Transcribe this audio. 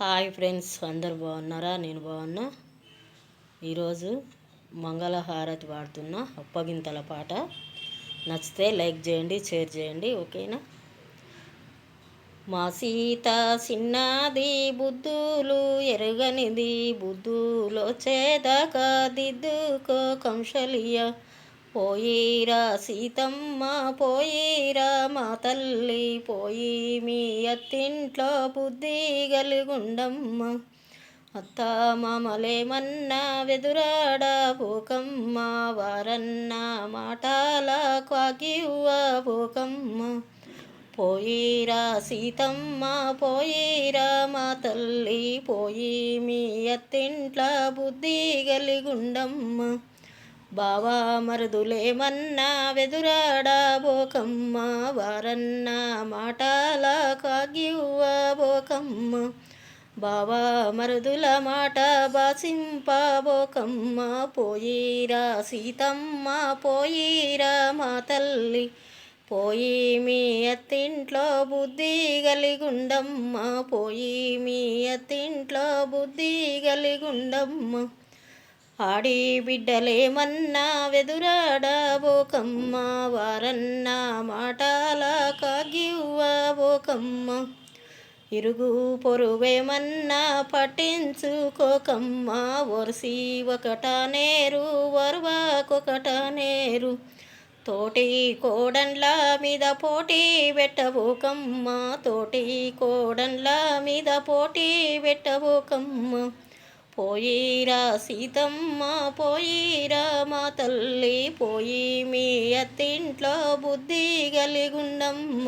Hi friends, అందరు బాగున్నారా? నేను బాగున్నా. ఈరోజు మంగళహారతి పాడుతున్న అప్పగింతల పాట. నచ్చితే లైక్ చేయండి, షేర్ చేయండి. ఓకేనా? మా సీత చిన్నది బుద్ధులు ఎరగనిది, బుద్ధులో చేదక దిద్దుకో కంశలియ. పోయిరా సీతమ్మ పోయిరా మా తల్లి, పోయి మీ అత్తింట్లో బుద్ధి గలిగుండమ్మ. అత్త మామలేమన్నా వెదురాడ పోకమ్మ, వారన్న మాటల కాగివ్వ పోకమ్మ. పోయిరా సీతమ్మ పోయిరా మా తల్లి, పోయి మీ అత్తింట్ల బుద్ధి గలిగుండమ్మ. బావా మరుదులేమన్నా వెదురాడ బోకమ్మ, వారన్న మాటల కాగివ్వ బోకమ్మ. బావా మరుదుల మాట బాసింపబోకమ్మ, పోయిరా సీతమ్మ పోయిరా మా తల్లి, పోయి మీ అత్తింట్లో బుద్ధి గలిగుండమ్మ. పోయి మీ అత్తింట్లో బుద్ధి గలిగుండమ్మ. ఆడి బిడ్డలేమన్నా వెదురాడ బోకమ్మ, వారన్న మాటల కాగివ్వ బోకమ్మ. ఇరుగు పొరువేమన్నా పట్టించుకోకమ్మ, ఒరిసి ఒకటనేరు వరువకొకటనేరు. తోటి కోడన్ల మీద పోటీ పెట్టబోకమ్మ, తోటి కోడన్ల మీద పోటీ పెట్టబోకమ్మ. పోయిరా సీతమ్మ పోయిరా మా తల్లి, పోయి మీ అత్తింట్లో బుద్ధి గలిగుండమ్మ.